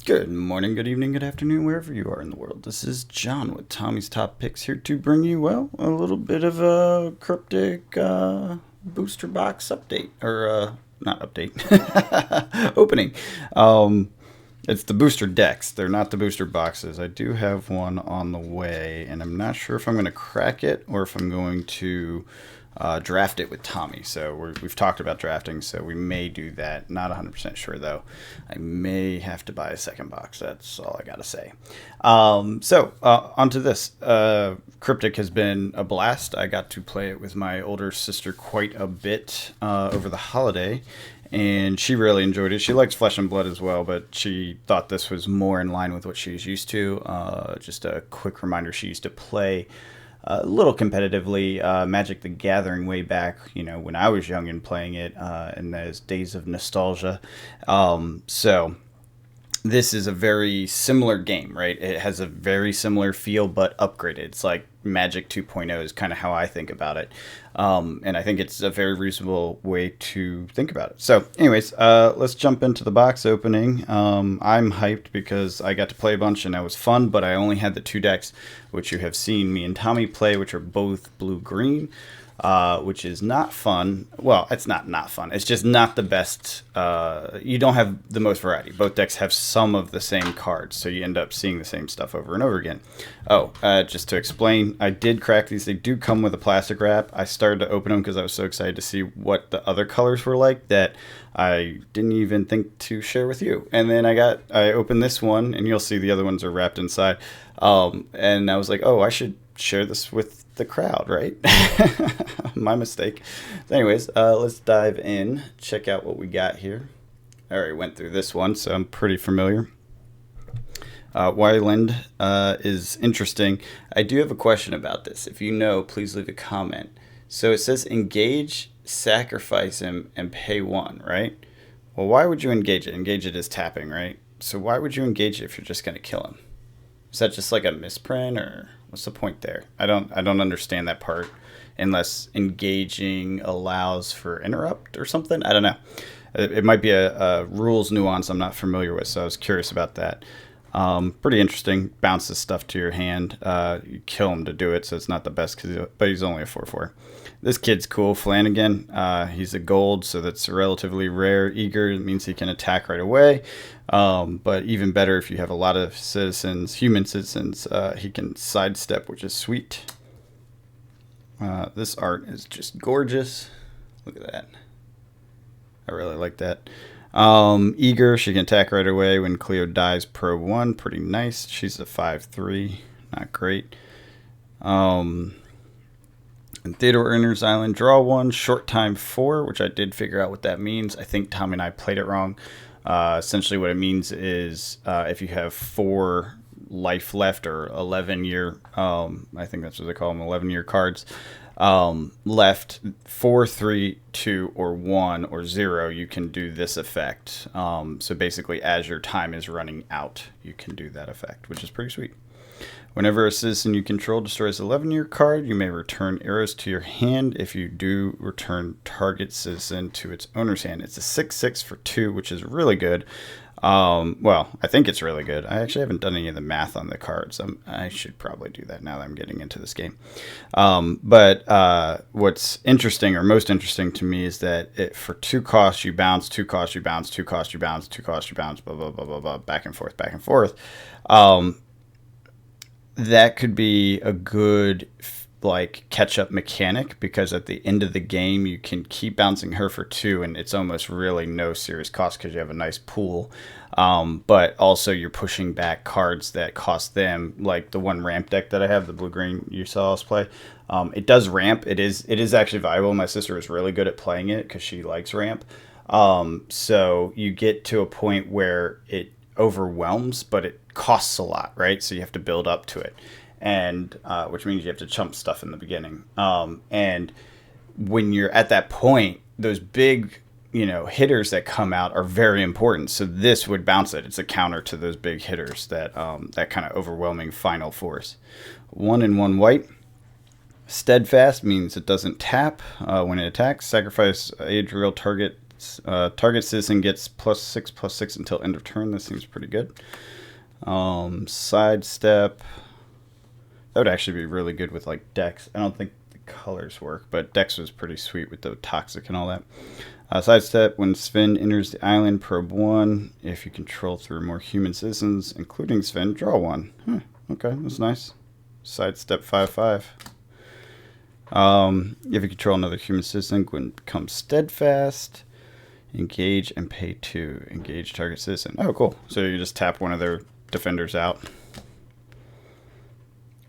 Good morning, good evening, good afternoon, wherever you are in the world. This is John with Tommy's Top Picks here to bring you, well, a little bit of a cryptic booster box update. Or, not update, opening. Um, it's the booster decks. They're not the booster boxes. I do have one on the way, and I'm not sure if I'm going to crack it or if I'm going to draft it with Tommy. So we've talked about drafting, so we may do that. Not 100% sure, though. I may have to buy a second box. That's all I got to say. Onto this. Kryptic has been a blast. I got to play it with my older sister quite a bit over the holiday, and she really enjoyed it. She likes Flesh and Blood as well, but she thought this was more in line with what she was used to. Just a quick reminder, she used to play a little competitively Magic the Gathering way back, when I was young and playing it in those days of nostalgia. So this is a very similar game, right? It has a very similar feel, but upgraded. It's like Magic 2.0 is kind of how I think about it. And I think it's a very reasonable way to think about it. So anyways, let's jump into the box opening. I'm hyped because I got to play a bunch and that was fun, but I only had the two decks, which you have seen me and Tommy play, which are both blue-green. Which is not fun. Well, it's not fun. It's just not the best. You don't have the most variety. Both decks have some of the same cards, so you end up seeing the same stuff over and over again. Just to explain, I did crack these. They do come with a plastic wrap. I started to open them because I was so excited to see what the other colors were like that I didn't even think to share with you. And then I opened this one, and you'll see the other ones are wrapped inside. And I was like, oh, I should share this with the crowd, right? My mistake. So anyways, let's dive in, check out what we got here. I already went through this one, so I'm pretty familiar. Wyland is interesting. I do have a question about this. If you know, please leave a comment. So it says engage, sacrifice him, and pay one, right? Well, why would you engage it? Engage it is tapping, right? So why would you engage it if you're just going to kill him? Is that just like a misprint, or what's the point there? I don't understand that part, unless engaging allows for interrupt or something. I don't know. It might be a rules nuance I'm not familiar with, so I was curious about that. Pretty interesting. Bounces stuff to your hand. You kill him to do it, so it's not the best, but he's only a 4/4. This kid's cool. Flanagan. He's a gold, so that's relatively rare. Eager, it means he can attack right away. But even better if you have a lot of citizens, human citizens, he can sidestep, which is sweet. This art is just gorgeous. Look at that. I really like that. Eager, she can attack right away when Cleo dies pro 1. Pretty nice. She's a 5/3. Not great. And Theodore enters island, draw 1, short time 4, which I did figure out what that means. I think Tommy and I played it wrong. Essentially what it means is if you have 4 life left, or 11-year, I think that's what they call them, 11-year cards, left, 4, 3, 2, or 1, or 0, you can do this effect. So basically, as your time is running out, you can do that effect, which is pretty sweet. Whenever a citizen you control destroys an 11-year card, you may return arrows to your hand. If you do, return target citizen to its owner's hand. It's a 6/6 for 2, which is really good. Well, I think it's really good. I actually haven't done any of the math on the cards. I should probably do that now that I'm getting into this game. But what's interesting, or most interesting to me, is that for 2 costs you bounce, 2 costs you bounce, 2 costs you bounce, 2 costs you bounce, blah, blah, blah, blah, blah, back and forth, back and forth. That could be a good catch-up mechanic, because at the end of the game you can keep bouncing her for 2, and it's almost really no serious cost because you have a nice pool. But also you're pushing back cards that cost them, like the one ramp deck that I have, the blue-green you saw us play. It does ramp. It is actually viable. My sister is really good at playing it because she likes ramp. So you get to a point where it overwhelms, but it costs a lot, right? So you have to build up to it, and which means you have to chump stuff in the beginning. And when you're at that point, those big hitters that come out are very important. So this would bounce it. It's a counter to those big hitters, that kind of overwhelming final force. 1 and 1 white. Steadfast means it doesn't tap when it attacks. Sacrifice a real target Target citizen gets +6/+6 until end of turn. This seems pretty good. Sidestep. That would actually be really good with like Dex. I don't think the colors work, but Dex was pretty sweet with the toxic and all that. Sidestep. When Sven enters the island, probe 1. If you control 3 or more human citizens, including Sven, draw 1. Okay, that's nice. Sidestep 5/5. If you control another human citizen, Gwyn becomes steadfast. Engage and pay 2. Engage target citizen. Oh, cool. So you just tap one of their defenders out.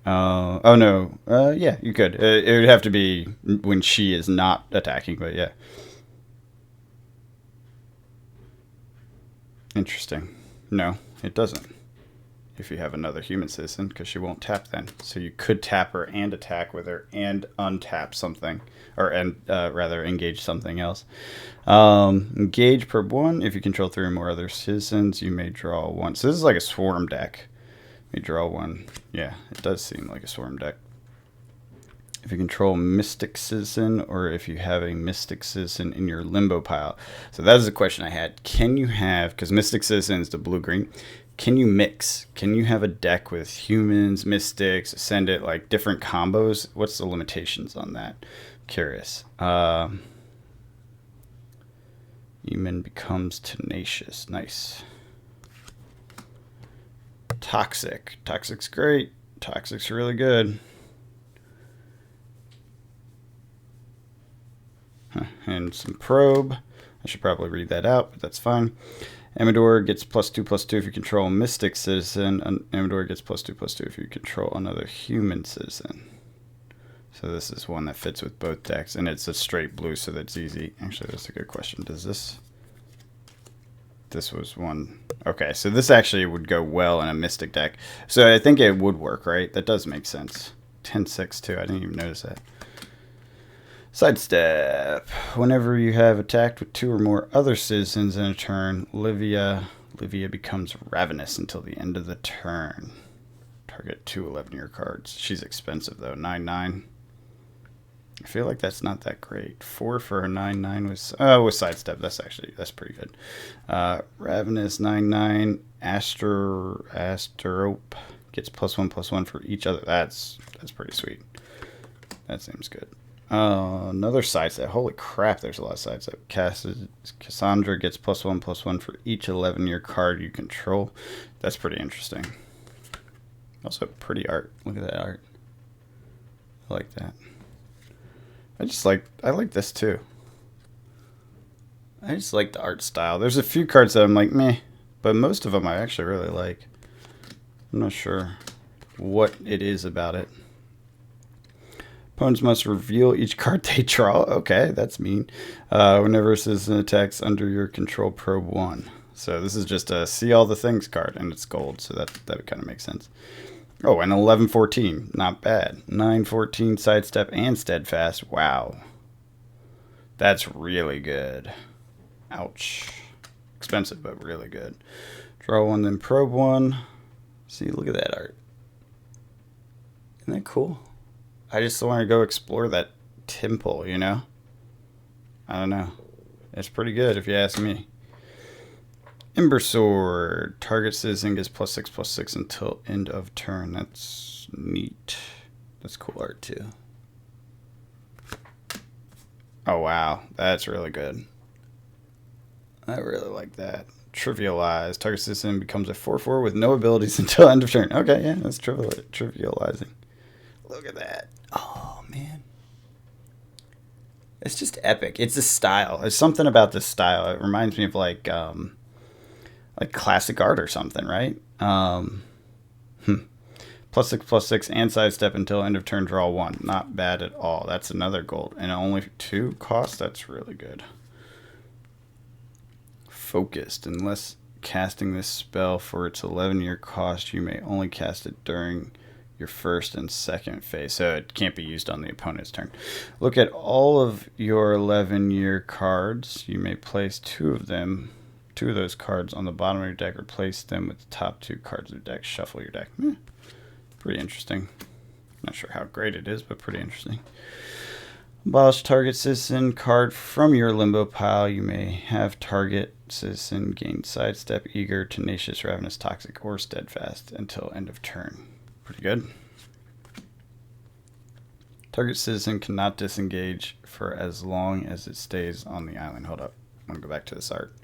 Oh no. Yeah, you could. It would have to be when she is not attacking, but yeah. Interesting. No, it doesn't. If you have another human citizen, because she won't tap then. So you could tap her and attack with her and untap something, or rather engage something else. Engage per 1. If you control 3 or more other citizens, you may draw 1. So this is like a swarm deck. Let me draw 1. Yeah, it does seem like a swarm deck. If you control Mystic Citizen, or if you have a Mystic Citizen in your Limbo pile. So that is a question I had. Can you have, because Mystic Citizen is the blue-green, can you mix? Can you have a deck with humans, mystics, ascendant, like different combos? What's the limitations on that? Curious. Human becomes tenacious. Nice. Toxic. Toxic's great. Toxic's really good. And some probe. I should probably read that out, but that's fine. Amador gets +2/+2 if you control Mystic Citizen. Amador gets +2/+2 if you control another human citizen. So this is one that fits with both decks, and it's a straight blue, so that's easy. Actually, that's a good question. Does this... This was one... Okay, so this actually would go well in a Mystic deck. So I think it would work, right? That does make sense. 10/6 too. I didn't even notice that. Sidestep. Whenever you have attacked with 2 or more other citizens in a turn, Livia becomes ravenous until the end of the turn. Target 2 11-year cards. She's expensive though. 9/9. I feel like that's not that great. 4 for a 9/9 with sidestep. That's pretty good. Ravenous 9/9. Asterope gets +1/+1 for each other. That's pretty sweet. That seems good. Another sidestep. Holy crap, there's a lot of sidestep. Cassandra gets +1/+1 for each 11-year card you control. That's pretty interesting. Also pretty art. Look at that art. I like that. I like this too. I just like the art style. There's a few cards that I'm like, meh, but most of them I actually really like. I'm not sure what it is about it. Opponents must reveal each card they draw. Okay, that's mean. Whenever a citizen attacks under your control, probe 1. So this is just a see all the things card, and it's gold, so that kind of makes sense. Oh, and 11/14. Not bad. 9/14 sidestep and steadfast. Wow. That's really good. Ouch. Expensive, but really good. Draw 1, then probe 1. See, look at that art. Isn't that cool? I just want to go explore that temple, you know? I don't know. It's pretty good if you ask me. Ember Sword. Target citizen gets +6/+6 until end of turn. That's neat. That's cool art too. Oh wow, that's really good. I really like that. Trivialize. Target citizen becomes a 4/4 with no abilities until end of turn. Okay, yeah, that's trivializing. Look at that. Oh, man. It's just epic. It's a style. There's something about this style. It reminds me of like classic art or something, right? +6/+6 and sidestep until end of turn, draw 1. Not bad at all. That's another gold. And only 2 cost. That's really good. Focused. Unless casting this spell for its 11-year cost, you may only cast it during your first and second phase, so it can't be used on the opponent's turn. Look at all of your 11-year cards. You may place 2 of those cards on the bottom of your deck, or place them with the top 2 cards of your deck. Shuffle your deck. Pretty interesting. Not sure how great it is, but pretty interesting. Abolish target citizen card from your limbo pile. You may have target citizen gain sidestep, eager, tenacious, ravenous, toxic, or steadfast until end of turn. Pretty good. Target citizen cannot disengage for as long as it stays on the island. Hold up. I'm going to go back to this art.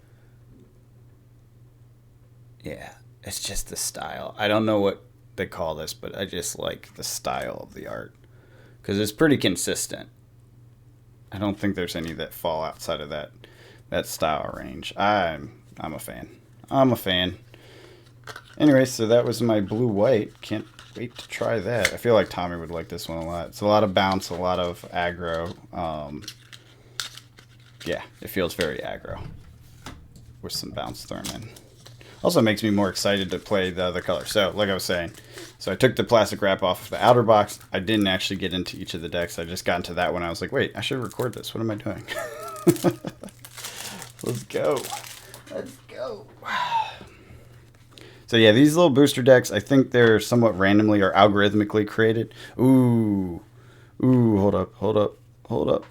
Yeah, it's just the style. I don't know what they call this, but I just like the style of the art because it's pretty consistent. I don't think there's any that fall outside of that style range. I'm a fan. I'm a fan. Anyway, so that was my blue-white. Can't wait to try that. I feel like Tommy would like this one a lot. It's a lot of bounce, a lot of aggro. Yeah, it feels very aggro with some bounce thrown in. Also makes me more excited to play the other color. So, like I was saying, so I took the plastic wrap off of the outer box. I didn't actually get into each of the decks. I just got into that one. I was like, wait, I should record this. What am I doing? Let's go. Let's go. So yeah, these little booster decks, I think they're somewhat randomly or algorithmically created. Ooh, hold up.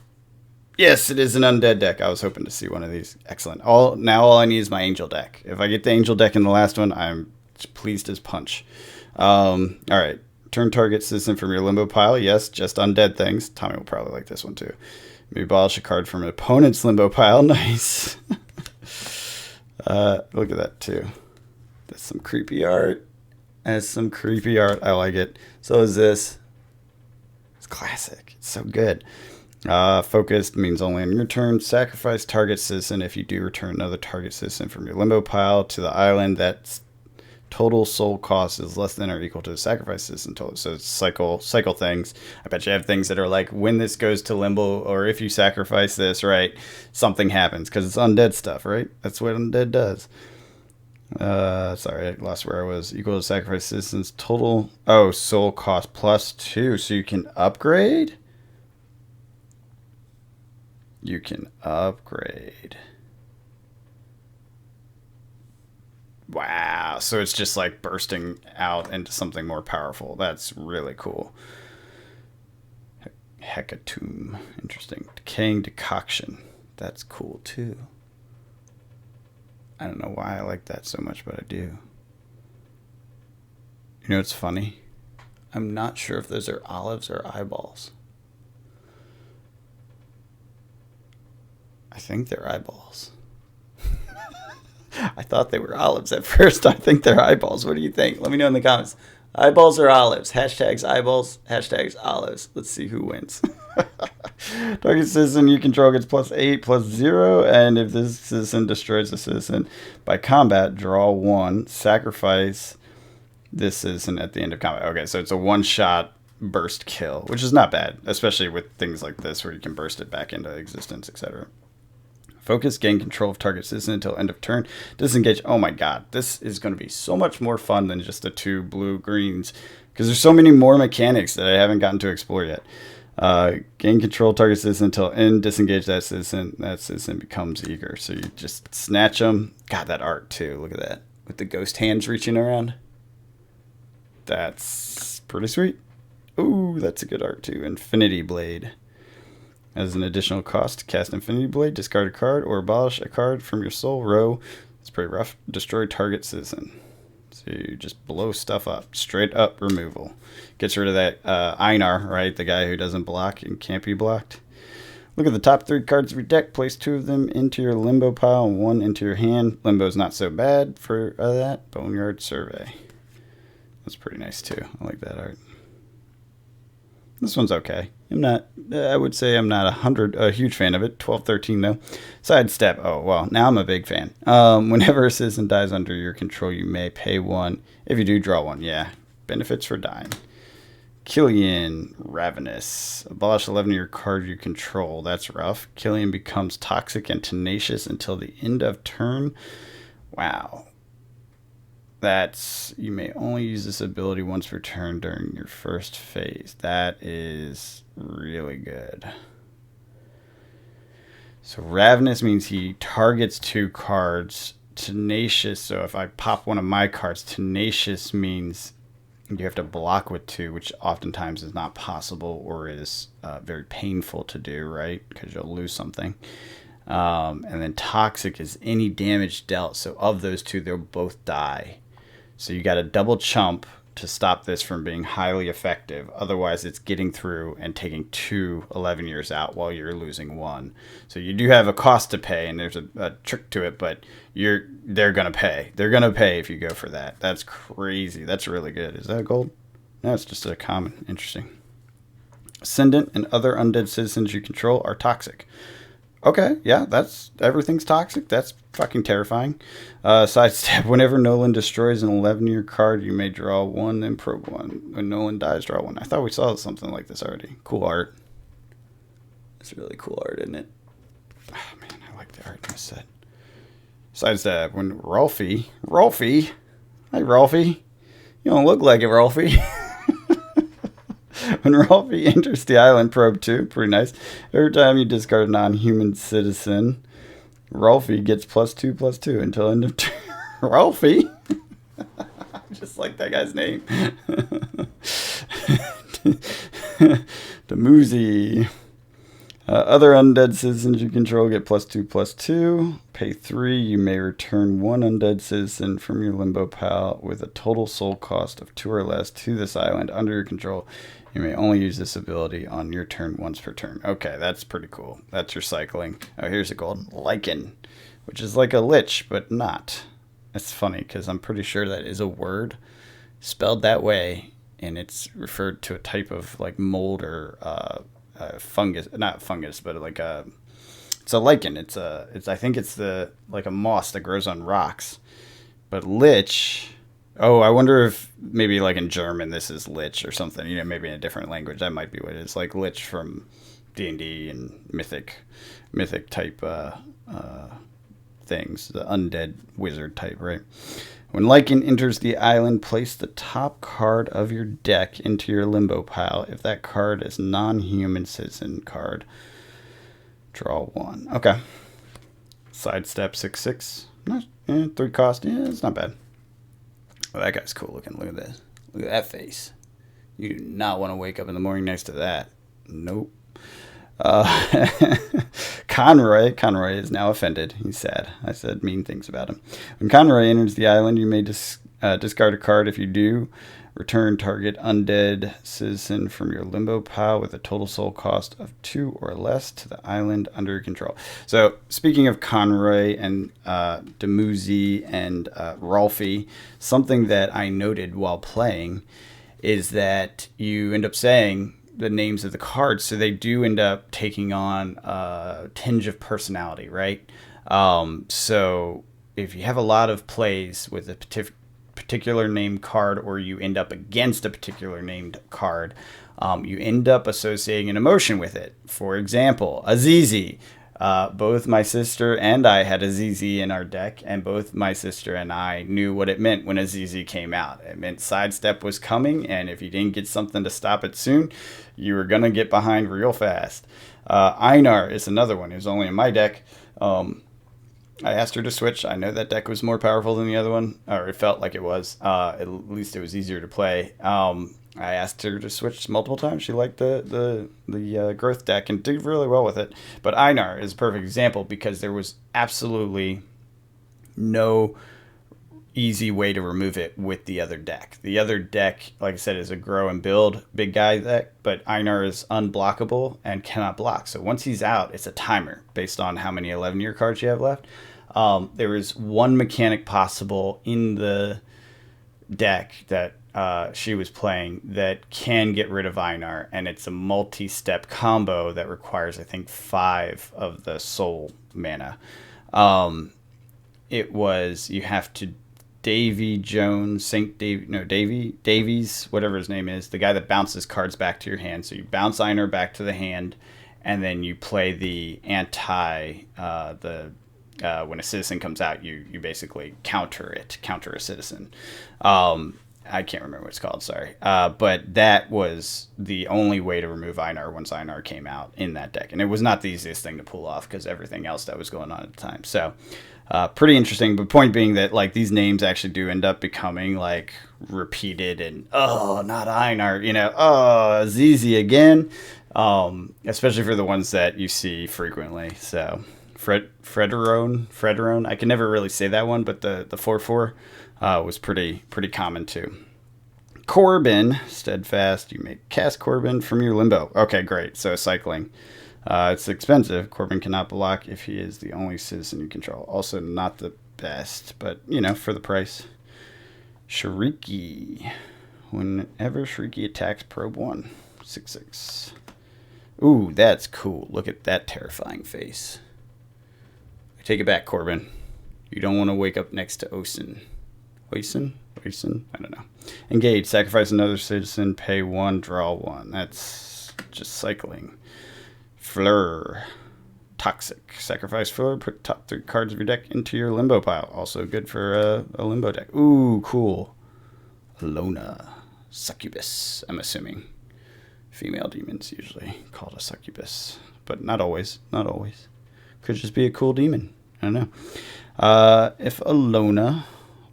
Yes, it is an undead deck. I was hoping to see one of these. Excellent. Now all I need is my angel deck. If I get the angel deck in the last one, I'm pleased as punch. All right. Turn target citizen from your limbo pile. Yes, just undead things. Tommy will probably like this one too. Maybe abolish a card from an opponent's limbo pile. Nice. Look at that too. That's some creepy art. That's some creepy art. I like it. So is this. It's classic. It's so good. Focused means only on your turn. Sacrifice target citizen if you do return another target citizen from your limbo pile to the island. That's total soul cost is less than or equal to the sacrifice citizen total. So it's cycle things. I bet you have things that are like when this goes to limbo or if you sacrifice this, right, something happens because it's undead stuff, right? That's what undead does. Sorry, I lost where I was. Equal to sacrifice citizens total. Oh, soul cost +2, so you can upgrade. You can upgrade. Wow. So it's just like bursting out into something more powerful. That's really cool. Hecatomb. Interesting. Decaying decoction. That's cool too. I don't know why I like that so much, but I do. You know what's funny? I'm not sure if those are olives or eyeballs. I think they're eyeballs. I thought they were olives at first. I think they're eyeballs. What do you think? Let me know in the comments. Eyeballs or olives? Hashtags eyeballs, hashtags olives. Let's see who wins. Target citizen you control gets +8/+0. And if this citizen destroys a citizen by combat, draw 1. Sacrifice this citizen at the end of combat. Okay, so it's a one-shot burst kill, which is not bad, especially with things like this where you can burst it back into existence, etc. Focus, gain control of target citizen until end of turn. Disengage. Oh my god, this is going to be so much more fun than just the 2 blue-greens because there's so many more mechanics that I haven't gotten to explore yet. Gain control of target citizen until end. Disengage that citizen. That citizen becomes eager. So you just snatch them. God, that art too. Look at that. With the ghost hands reaching around. That's pretty sweet. Ooh, that's a good art too. Infinity Blade. As an additional cost, cast Infinity Blade, discard a card, or abolish a card from your soul row. It's pretty rough. Destroy target citizen. So you just blow stuff up. Straight up removal. Gets rid of that Einar, right? The guy who doesn't block and can't be blocked. Look at the top 3 cards of your deck. Place 2 of them into your limbo pile and 1 into your hand. Limbo's not so bad for that. Boneyard Survey. That's pretty nice too. I like that art. This one's okay. I would say I'm not a huge fan of it. 12/13 though. Sidestep. Oh, well, now I'm a big fan. Whenever a citizen dies under your control, you may pay 1. If you do, draw 1. Yeah. Benefits for dying. Killian, Ravenous. Abolish 11 of your card you control. That's rough. Killian becomes toxic and tenacious until the end of turn. Wow. You may only use this ability once per turn during your first phase. That is really good. So Ravenous means he targets 2 cards. Tenacious, so if I pop one of my cards, Tenacious means You have to block with 2, which oftentimes is not possible or is very painful to do, right? Because you'll lose something. And then toxic is any damage dealt. So of those 2, they'll both die. So you got to double chump to stop this from being highly effective. Otherwise, it's getting through and taking 2 11 years out while you're losing 1. So you do have a cost to pay, and there's a trick to it, but they're going to pay. They're going to pay if you go for that. That's crazy. That's really good. Is that gold? No, it's just a common. Interesting. Ascendant and other undead citizens you control are toxic. Okay, yeah, everything's toxic. That's fucking terrifying. Sidestep. Whenever Nolan destroys an 11-year card, you may draw 1, then probe 1. When Nolan dies, draw 1. I thought we saw something like this already. Cool art. It's really cool art, isn't it? Oh, man, I like the art in this set. Sidestep. When Rolfie. Hey, Rolfie. You don't look like it, Rolfie. When Rolfie enters the island, probe 2. Pretty nice. Every time you discard a non-human citizen, Rolfie gets +2/+2 until end of turn. Rolfie? Just like that guy's name. Demuzi. Other undead citizens you control get +2/+2. Pay 3. You may return 1 undead citizen from your limbo pile with a total soul cost of 2 or less to this island under your control. You may only use this ability on your turn once per turn. Okay, that's pretty cool. That's your cycling. Oh, here's a gold. Lichen, which is like a lich, but not. It's funny because I'm pretty sure that is a word spelled that way, and it's referred to a type of like mold or fungus, not fungus, but like it's a lichen. It's I think it's like a moss that grows on rocks. But lich. Oh, I wonder if maybe like in German this is lich or something. Maybe in a different language that might be what it is. Like lich from D&D and mythic type things, the undead wizard type, right? When Lichen enters the island, place the top card of your deck into your limbo pile. If that card is non-human citizen card, draw 1. Okay. Sidestep 6/6. 3 cost. Yeah, it's not bad. Oh, that guy's cool looking. Look at this. Look at that face. You do not want to wake up in the morning next to that. Nope. Conroy is now offended. He's sad. I said mean things about him. When Conroy enters the island, you may discard a card. If you do, return target undead citizen from your limbo pile with a total soul cost of 2 or less to the island under your control. So, speaking of Conroy and Demuzi and Rolfie, something that I noted while playing is that you end up saying the names of the cards, so they do end up taking on a tinge of personality, right? So if you have a lot of plays with a particular named card, or you end up against a particular named card, you end up associating an emotion with it. For example, Azizi. Both my sister and I had Azizi in our deck, and both my sister and I knew what it meant when Azizi came out. It meant Sidestep was coming, and if you didn't get something to stop it soon, you were going to get behind real fast. Einar is another one. It was only in my deck. I asked her to switch. I know that deck was more powerful than the other one, or it felt like it was. At least it was easier to play. I asked her to switch multiple times. She liked the growth deck and did really well with it. But Einar is a perfect example because there was absolutely no easy way to remove it with the other deck. The other deck, like I said, is a grow and build big guy deck, but Einar is unblockable and cannot block. So once he's out, it's a timer based on how many 11-year cards you have left. There is one mechanic possible in the deck that she was playing that can get rid of Einar, and it's a multi-step combo that requires, I think, 5 of the soul mana. You have to Davies, whatever his name is, the guy that bounces cards back to your hand. So you bounce Einar back to the hand, and then you play the when a citizen comes out, you basically counter a citizen. I can't remember what it's called, sorry. But that was the only way to remove Einar once Einar came out in that deck. And it was not the easiest thing to pull off because everything else that was going on at the time. So Pretty interesting, but point being that like these names actually do end up becoming like repeated and oh, not Einar, oh, ZZ again, especially for the ones that you see frequently. So Frederone, I can never really say that one, but the 4/4 was pretty common too. Corbin, steadfast. You may cast Corbin from your limbo. Okay, great. So cycling. It's expensive. Corbin cannot block if he is the only citizen you control. Also not the best, but, for the price. Shrieky. Whenever Shrieky attacks, probe 1. 6/6. Ooh, that's cool. Look at that terrifying face. I take it back, Corbin. You don't want to wake up next to Oisin. Oisin? I don't know. Engage. Sacrifice another citizen. Pay 1. Draw 1. That's just cycling. Fleur. Toxic. Sacrifice Fleur. Put top 3 cards of your deck into your limbo pile. Also good for a limbo deck. Ooh, cool. Lona. Succubus, I'm assuming. Female demons usually called a succubus. But not always. Not always. Could just be a cool demon. I don't know. If Alona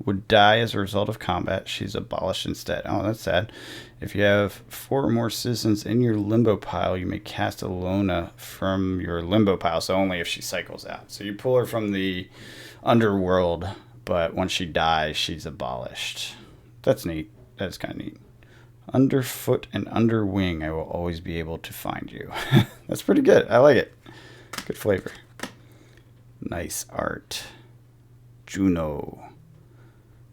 would die as a result of combat, she's abolished instead. Oh, that's sad. If you have 4 or more citizens in your limbo pile, you may cast Alona from your limbo pile, so only if she cycles out. So you pull her from the underworld, but once she dies, she's abolished. That's neat. That's kind of neat. Underfoot and under wing, I will always be able to find you. That's pretty good. I like it. Good flavor. Nice art. Juno.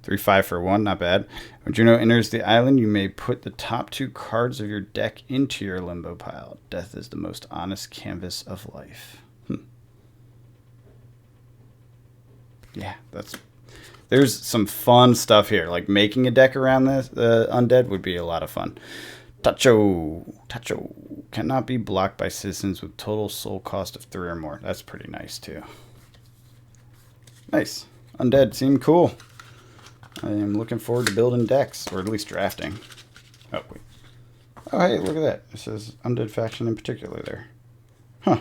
3/5 for 1, not bad. When Juno enters the island, you may put the top 2 cards of your deck into your limbo pile. Death is the most honest canvas of life. Yeah, there's some fun stuff here. Like making a deck around this undead would be a lot of fun. Tacho cannot be blocked by citizens with total soul cost of 3 or more. That's pretty nice too. Nice. Undead seem cool. I am looking forward to building decks, or at least drafting. Oh, wait. Oh, hey, look at that. It says Undead Faction in particular there. Huh.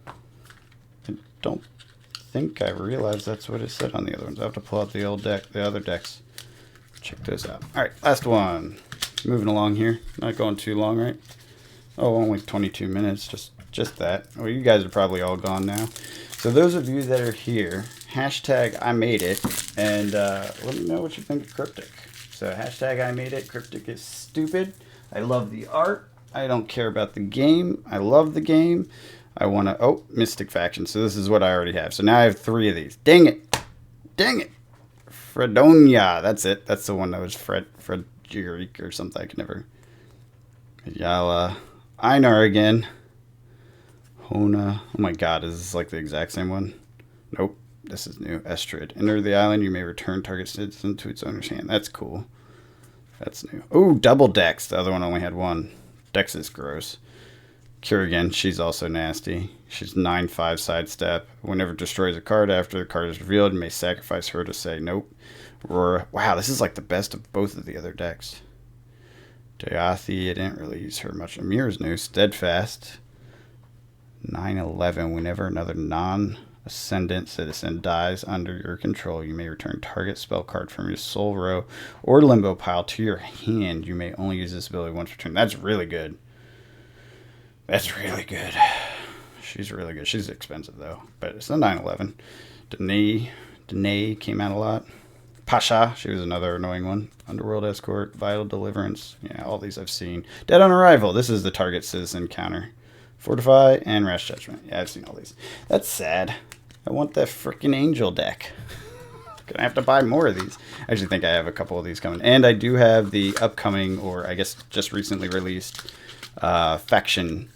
I don't think I realized that's what it said on the other ones. I have to pull out the other decks. Check those out. All right, last one. Moving along here. Not going too long, right? Oh, only 22 minutes. Just that. Well, you guys are probably all gone now. So those of you that are here, hashtag I made it, and let me know what you think of Kryptic. So hashtag I made it. Kryptic is stupid. I love the art. I don't care about the game. I love the game. I want to... Oh, Mystic Faction. So this is what I already have. So now I have 3 of these. Dang it. Dang it. Fredonia. That's it. That's the one that was Frederic or something. I can never... Yala. Einar again. Hona. Oh my god, is this like the exact same one? Nope. This is new. Estrid. Enter the island. You may return target citizen to its owner's hand. That's cool. That's new. Oh, double Dex. The other one only had 1. Dex is gross. Kerrigan. She's also nasty. She's 9/5 sidestep. Whenever destroys a card after the card is revealed, you may sacrifice her to say nope. Aurora. Wow, this is like the best of both of the other decks. Deathi. I didn't really use her much. Amir's new. Steadfast. 9/11. Whenever another non-ascendant citizen dies under your control, you may return target spell card from your soul row or limbo pile to your hand. You may only use this ability once per turn. That's really good. That's really good. She's really good. She's expensive though, but it's a 9/11. Danae came out a lot. Pasha, she was another annoying one. Underworld Escort, Vital Deliverance. Yeah, all these I've seen. Dead on Arrival. This is the target citizen counter. Fortify and Rash Judgment. Yeah, I've seen all these. That's sad. I want that freaking Angel deck. Gonna have to buy more of these. I actually think I have a couple of these coming. And I do have the upcoming, or I guess just recently released, Faction.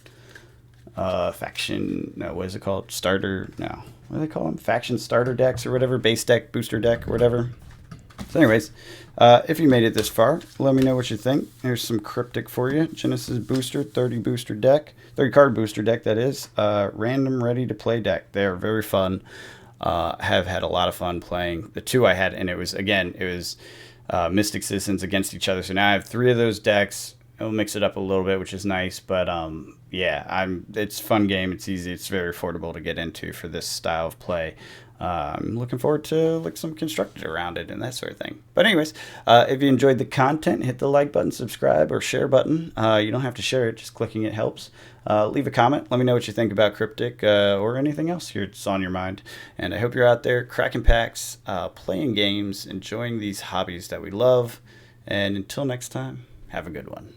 No, what is it called? Starter? No. What do they call them? Faction starter decks or whatever. Base deck, booster deck, or whatever. So anyways, if you made it this far, let me know what you think. Here's some Kryptic for you. Genesis booster, 30 booster deck. 30 card booster deck, that is. Random ready to play deck. They're very fun. Have had a lot of fun playing the 2 I had, and it was Mystic Citizens against each other. So now I have 3 of those decks. It'll mix it up a little bit, which is nice. But yeah, it's a fun game. It's easy. It's very affordable to get into for this style of play. I'm looking forward to like some constructed around it and that sort of thing. But anyways, if you enjoyed the content, hit the like button, subscribe, or share button. You don't have to share it; just clicking it helps. Leave a comment. Let me know what you think about Kryptic or anything else that's on your mind. And I hope you're out there cracking packs, playing games, enjoying these hobbies that we love. And until next time, have a good one.